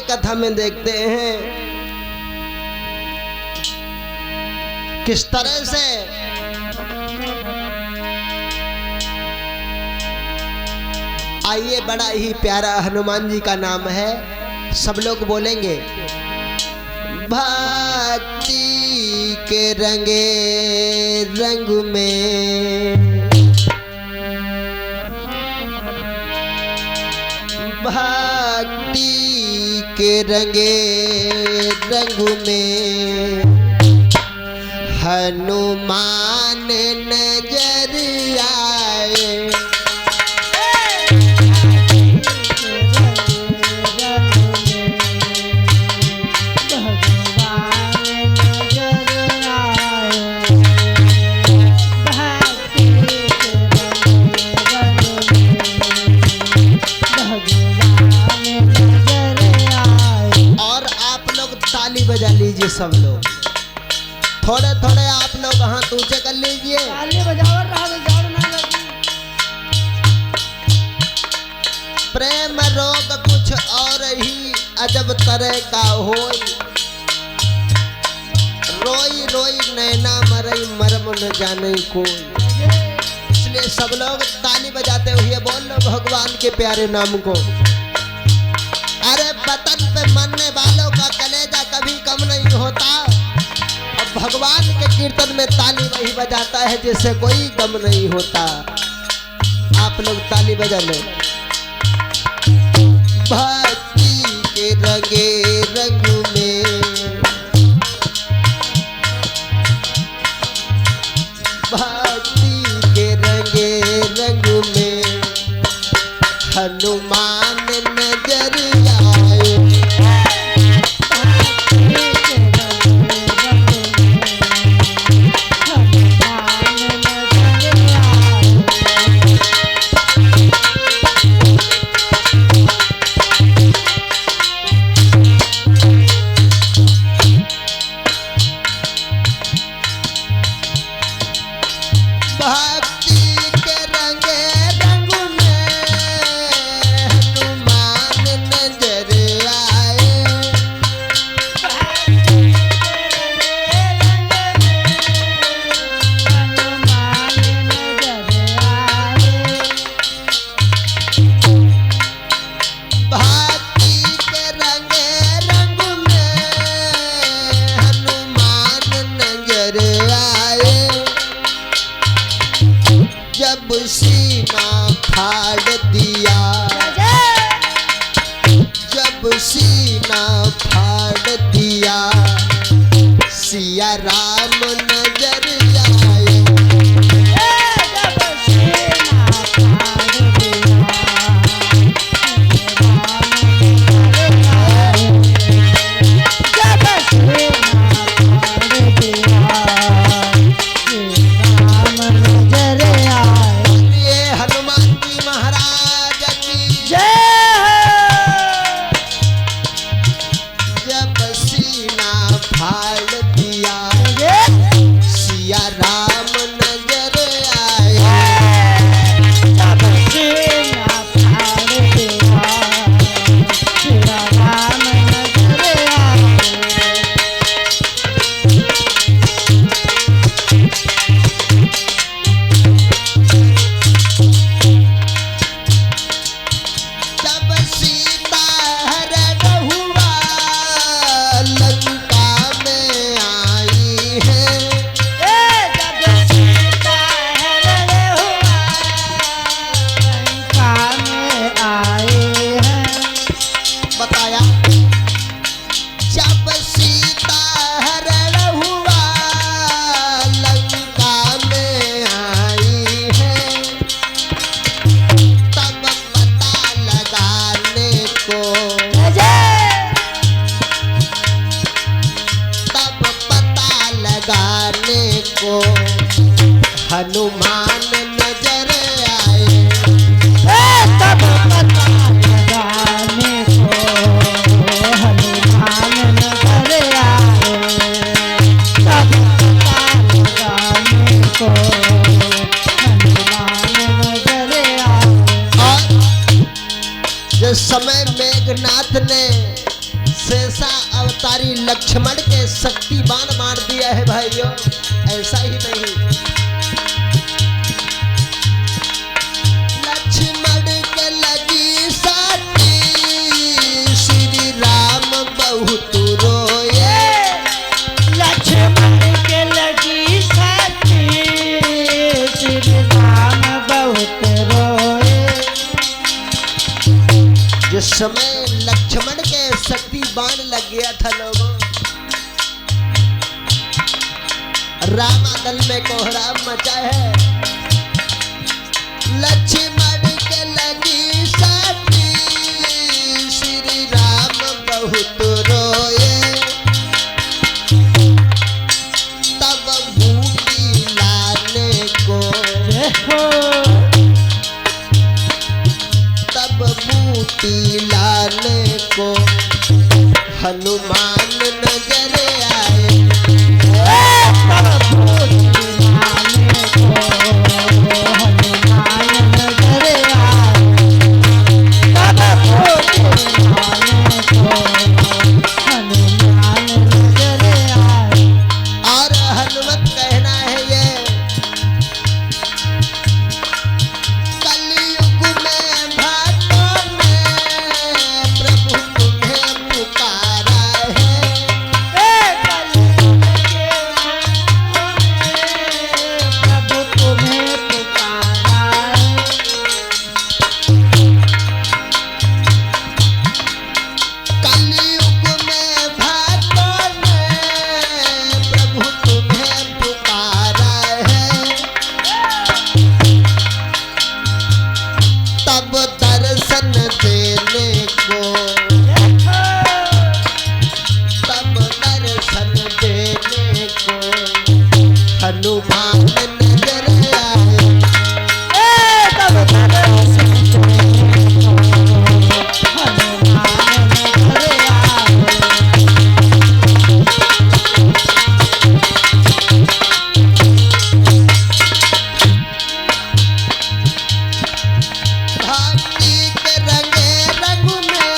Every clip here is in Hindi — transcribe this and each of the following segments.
कथा में देखते हैं किस तरह से आइए, बड़ा ही प्यारा हनुमान जी का नाम है, सब लोग बोलेंगे। भक्ति के रंगे रंग में, भक्ति के रंगे रंग में हनुमान नजर आए। बजा लीजिए सब लोग, थोड़े थोड़े आप लोग हाथ ऊंचे कर लीजिए। प्रेम रोग कुछ और ही अजब तरह का होई, रोई रोई नैना मरई मरम न जाने कोई। इसलिए सब लोग ताली बजाते हुए बोल लो भगवान के प्यारे नाम को। अरे वतन पे मरने वालों का कलेजा कभी कम नहीं होता, और भगवान के कीर्तन में ताली वही बजाता है जिससे कोई गम नहीं होता। आप लोग ताली बजा लो। भक्ति के रंगे रंग में, भक्ति के रंगे रंग में हनुमान नजर आए। जब सीना फाड़ दिया, जब सीना फाड़ दिया, सिया राम नजर आए। जब सीना फाड़ दिया, जब सीना फाड़ दिया, फाड़ दिया सिया राम नजर आए। जब सीना फाड़ दिया सिया राम नजर आए। जब सीता हरण हुआ लंका में आई है, जब सीता हरण हुआ लंका में आई है। बताया जब सीता हरण हुआ लंका में आई है, तब पता लगाने को, तब पता लगाने को हनुमान नजर आए। तब पता लगाने को हनुमान नजर आए। तब पता लगाने को हनुमान नजर आए। और जिस समय मेघनाथ ने शेषा अवतारी लक्ष्मण के शक्तिवान मार दिया है भाइयों। ऐसा ही नहीं, लक्ष्मण के लगी साथी श्री राम बहुत रोए। लक्ष्मण के लगी साथी श्री राम बहुत रोए। जिस समय लक्ष्मण के शक्ति बाण लग गया था लोगों, रामादल में कोहराम मचा है। लक्ष्मण के लगी साथी श्री राम बहुत रोए। तब बूटी लाने को, तब बूटी लाने को हनुमान नजर आए। और हनुमत कहना है ये, कलयुग में भक्तों में प्रभु तुम्हें पुकारा है। प्रभु तुम्हें पुकारा है। कलयुग में भक्तों ने प्रभु तुम्हें पुकारा है। तब दर्शन देने को, तब दर्शन देने को हनुमान नजर आए। भक्ति के रंगे रंग में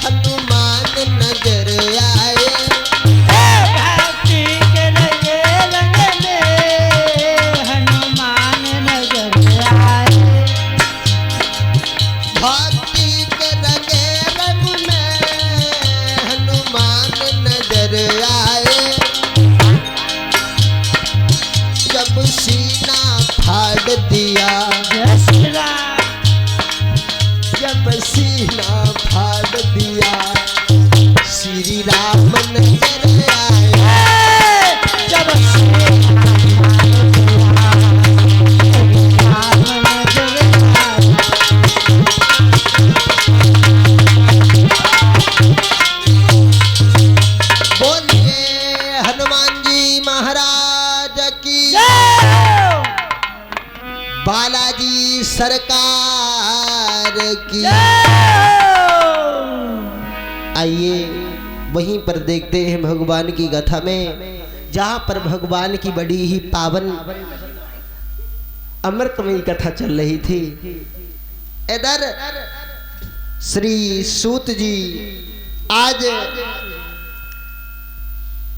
हनुमान नजर आए। भक्ति के रंगे रंग में हनुमान नजर आए। भक्ति के रंगे रंग में हनुमान नजर आए। जब सीना फाड़ दिया, जय श्री राम। जब सीना फाड़ दिया श्री राम नजर आए। जब श्री राम नजर आए। बोलिए हनुमान जी महाराज की, जय। बालाजी सरकार की। आइए वहीं पर देखते हैं भगवान की गाथा में, जहां पर भगवान की बड़ी ही पावन अमृतमयी कथा चल रही थी। इधर श्री सूत जी आज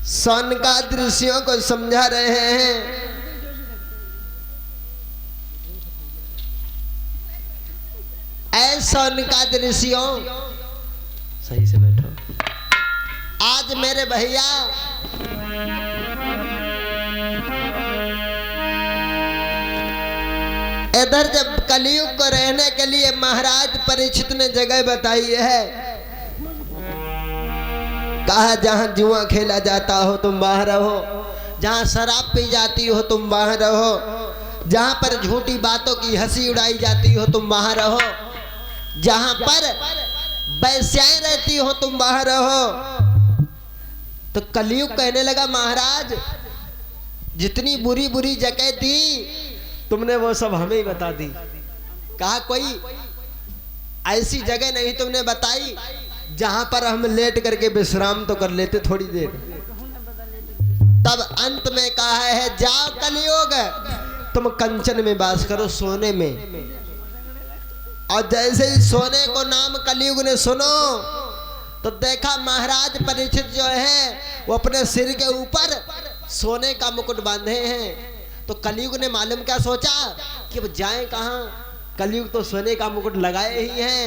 सौनकादि ऋषियों को समझा रहे हैं। ऐ सौनकादि ऋषियों, सही से बैठो। आज मेरे भैया इधर जब कलयुग को रहने के लिए महाराज परीक्षित ने जगह बताई है। कहा जहां जुआ खेला जाता हो तुम वहां रहो, जहां शराब पी जाती हो तुम वहां रहो, जहां पर झूठी बातों की हंसी उड़ाई जाती हो तुम वहां रहो, जहां पर वैश्याएं रहती हो तुम वहां रहो। तो कलयुग कहने लगा महाराज जितनी बुरी बुरी जगह थी तुमने वो सब हमें ही बता दी। कहा कोई ऐसी जगह नहीं तुमने बताई जहां पर हम लेट करके विश्राम तो कर लेते थोड़ी देर। तब अंत में कहा है जाओ कलयुग तुम कंचन में वास करो, सोने में। और जैसे ही सोने को नाम कलयुग ने सुनो तो देखा महाराज परीक्षित जो है वो अपने सिर के ऊपर सोने का मुकुट बांधे हैं। तो कलयुग ने मालूम क्या सोचा कि अब जाएं कहाँ, कलयुग तो सोने का मुकुट लगाए ही हैं,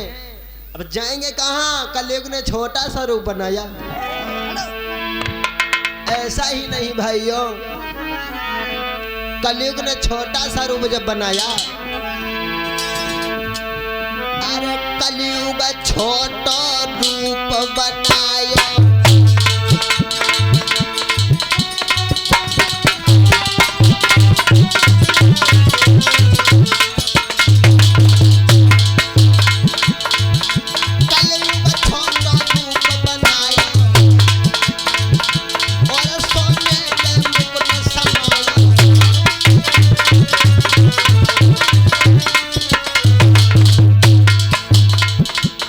अब जाएंगे कहाँ। कलयुग ने छोटा सा रूप बनाया। ऐसा ही नहीं भाइयों, कलयुग ने छोटा सा रूप जब बनाया, अरे कलयुग छोटा रूप बनाया, कलयुग छोटा रूप बनाया और सोने के मुकुट समाया।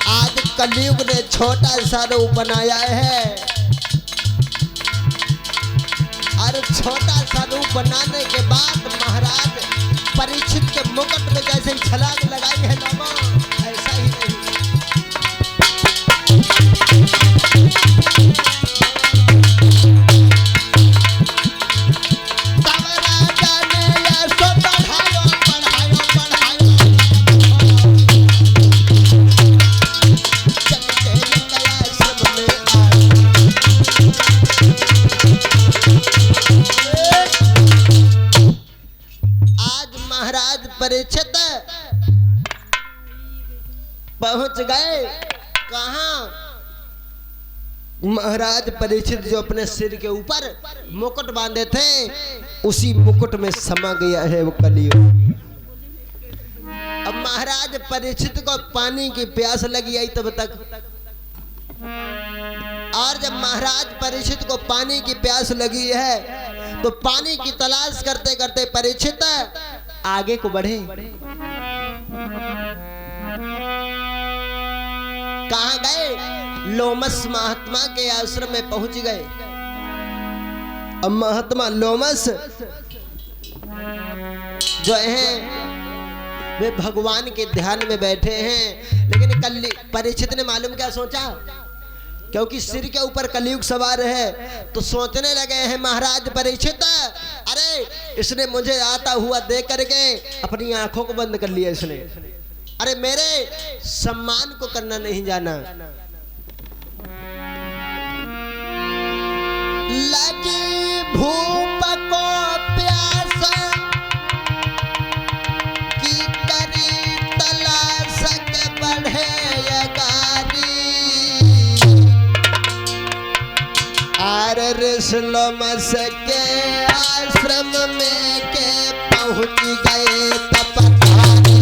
आज कलयुग ने छोटा सा रूप बनाया है और छोटा सा रूप बनाने के बाद महाराज परीक्षित के मुकुट में जैसे छलांग लगाई है लोगों, ऐसा ही नहीं। तब राजा ने ऐसो बढ़ायो, बढ़ायो, बढ़ायो, चल के निकला आश्रम में आज महाराज परीक्षित पहुंच गए कहां। महाराज परीक्षित जो अपने सिर के ऊपर मुकुट बांधे थे उसी मुकुट में समा गया है वो कलयुग। अब महाराज परीक्षित को पानी की प्यास लगी आई तब तक, और जब महाराज परीक्षित को पानी की प्यास लगी है तो पानी की तलाश करते करते परीक्षित आगे को बढ़े। कहां गए? लोमस महात्मा के आश्रम में पहुंच गए। अब महात्मा लोमस जो हैं वे भगवान के ध्यान में बैठे हैं, लेकिन कल परीक्षित ने मालूम क्या सोचा, क्योंकि सिर के ऊपर कलयुग सवार है तो सोचने लगे हैं महाराज परीक्षित, अरे इसने मुझे आता हुआ देख करके अपनी आंखों को बंद कर लिया इसने, अरे मेरे सम्मान को करना नहीं जाना। लगी भूप को प्यास की करी तलाश के बढ़े ऋषिलोमस के आश्रम में के पहुंच गए तपधारी।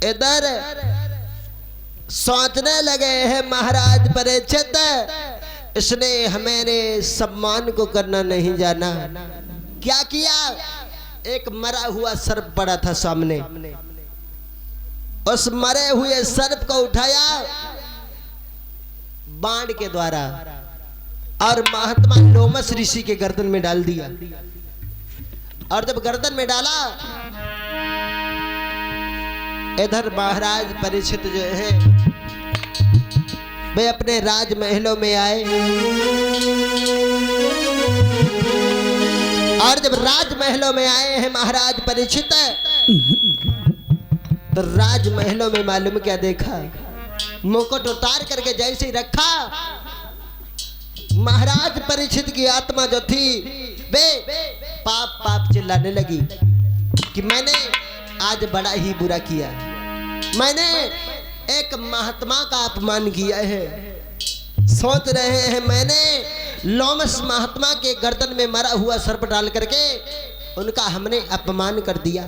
इधर सोचने लगे हैं महाराज परीक्षित, इसने हमारे सम्मान को करना नहीं जाना। क्या किया? एक मरा हुआ सर्प पड़ा था सामने, उस मरे हुए सर्प को उठाया बाण के द्वारा और महात्मा लोमस ऋषि के गर्दन में डाल दिया। और जब गर्दन में डाला, इधर महाराज परीक्षित जो है वे अपने राजमहलों में आए, और जब राजमहलों में आए हैं महाराज परीक्षित, तो राजमहलों में मालूम क्या देखा, मुकुट उतार करके जैसे ही रखा, महाराज परीक्षित की आत्मा जो थी बे पाप पाप चिल्लाने लगी कि मैंने आज बड़ा ही बुरा किया, मैंने एक महात्मा का अपमान किया है। सोच रहे हैं मैंने लोमस महात्मा के गर्दन में मरा हुआ सर्प डाल करके उनका हमने अपमान कर दिया।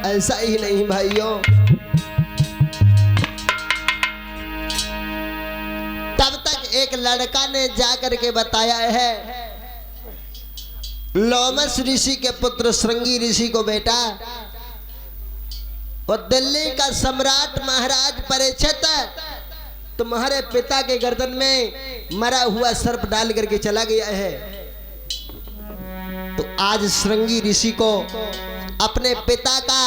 ऐसा ही नहीं भाइयों, तब तक एक लड़का ने जाकर के बताया है लोमस ऋषि के पुत्र श्रृंगी ऋषि को, बेटा वो दिल्ली का सम्राट महाराज परीक्षित तुम्हारे पिता के गर्दन में मरा हुआ सर्प डाल करके चला गया है। तो आज श्रृंगी ऋषि को अपने पिता का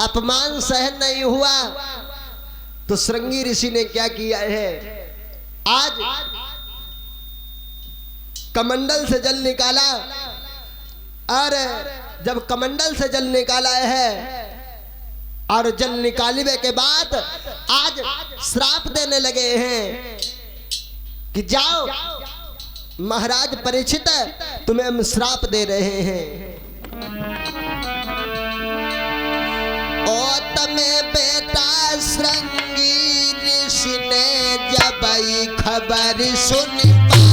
अपमान सहन नहीं हुआ, तो श्रृंगी ऋषि ने क्या किया है, आज कमंडल से जल निकाला, और जब कमंडल से जल निकाला है और जल निकालने के बाद आज श्राप देने लगे हैं कि जाओ महाराज परीक्षित तुम्हें हम श्राप दे रहे हैं। ओ तमें बेटा श्रृंगी ऋषि ने जब आई खबर सुन पाई,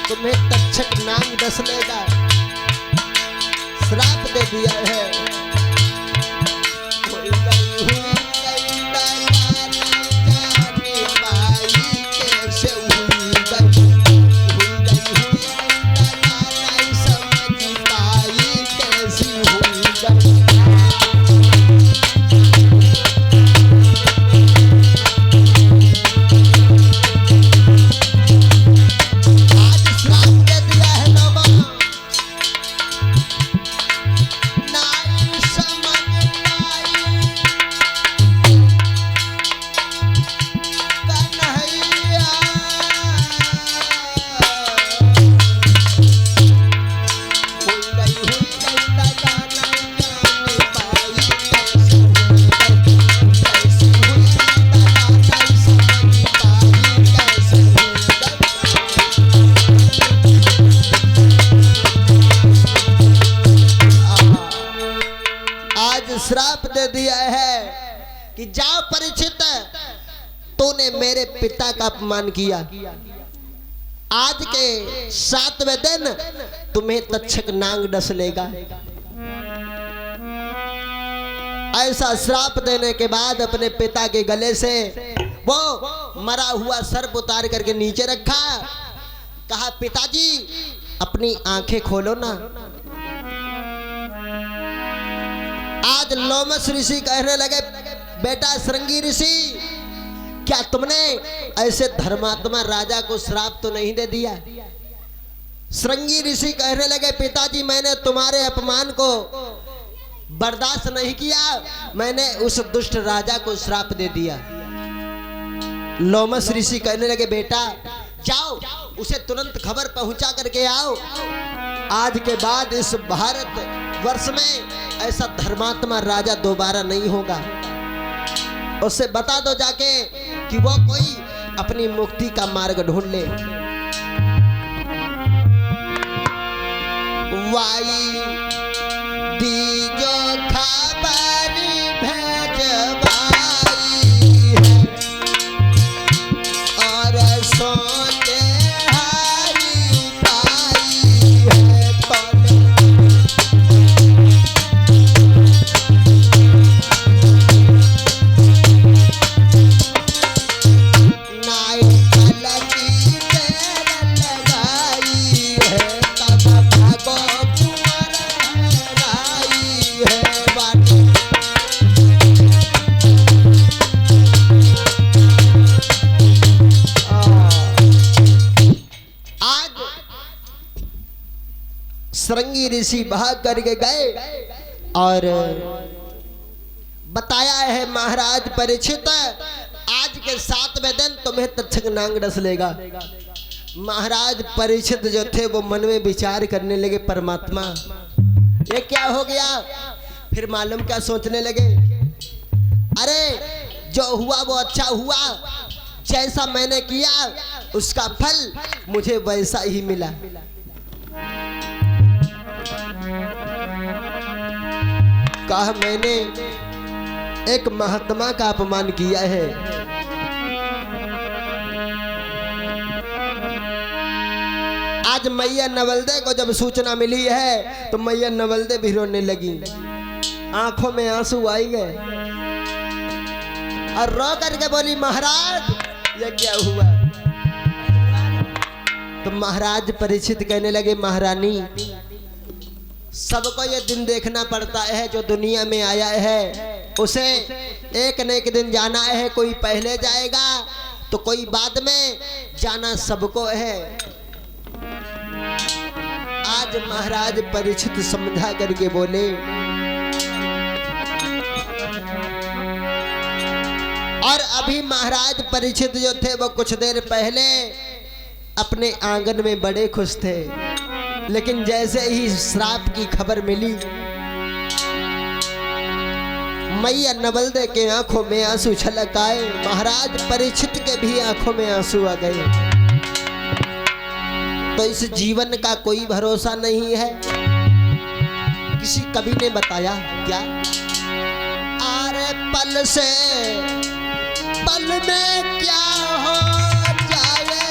तुम्हें तक्षक नाग डस लेगा, श्राप दे दिया है। श्राप दे दिया है कि जाओ परीक्षित, तूने मेरे पिता का अपमान किया, आज के 7वें दिन तुम्हें तक्षक नाग डस लेगा। ऐसा श्राप देने के बाद अपने पिता के गले से वो मरा हुआ सर्प उतार करके नीचे रखा, कहा पिताजी अपनी आंखें खोलो ना। आज लोमस ऋषि कहने लगे बेटा श्रृंगी ऋषि, क्या तुमने ऐसे धर्मात्मा राजा को श्राप तो नहीं दे दिया? श्रृंगी ऋषि कहने लगे पिताजी मैंने तुम्हारे अपमान को बर्दाश्त नहीं किया, मैंने उस दुष्ट राजा को श्राप दे दिया। लोमस ऋषि कहने लगे बेटा जाओ उसे तुरंत खबर पहुंचा करके आओ, आज के बाद इस भारत वर्ष में ऐसा धर्मात्मा राजा दोबारा नहीं होगा। उससे बता दो जाके कि वो कोई अपनी मुक्ति का मार्ग ढूंढ ले। भेजवाई दीजो खबर भेजवाई है और सोचे हरी पाई है सरंगी ऋषि भाग करके गए और बताया है महाराज परीक्षित आज के 7वें दिन तुम्हें तक्षक नांग डस लेगा। महाराज परीक्षित जो थे वो मन में विचार करने लगे परमात्मा ये क्या हो गया। फिर मालूम क्या सोचने लगे, अरे जो हुआ वो अच्छा हुआ, जैसा मैंने किया उसका फल मुझे वैसा ही मिला। कहा मैंने एक महात्मा का अपमान किया है, आज मैया नवलदे को जब सूचना मिली है तो मैया नवलदे भी रोने लगी, आंखों में आंसू आई गए और रो करके बोली महाराज ये क्या हुआ। तो महाराज परीक्षित कहने लगे महारानी सबको ये दिन देखना पड़ता है, जो दुनिया में आया है उसे एक न एक दिन जाना है, कोई पहले जाएगा तो कोई बाद में, जाना सबको है। आज महाराज परीक्षित समझा करके बोले और अभी महाराज परीक्षित जो थे वो कुछ देर पहले अपने आंगन में बड़े खुश थे, लेकिन जैसे ही श्राप की खबर मिली मैया नवलदे के आंखों में आंसू छलक आए, महाराज परीक्षित के भी आंखों में आंसू आ गए। तो इस जीवन का कोई भरोसा नहीं है। किसी कवि ने बताया क्या, अरे पल से पल में क्या हो जाए,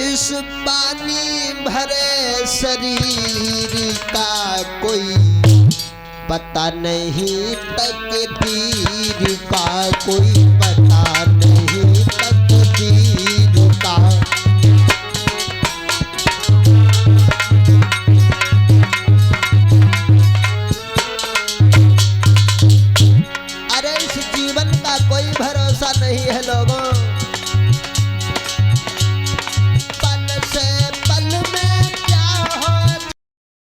इस पानी भरे शरीर का कोई पता नहीं, तकदीर का कोई पता नहीं, तकदीर का। अरे इस जीवन का कोई भरोसा नहीं है लोगों।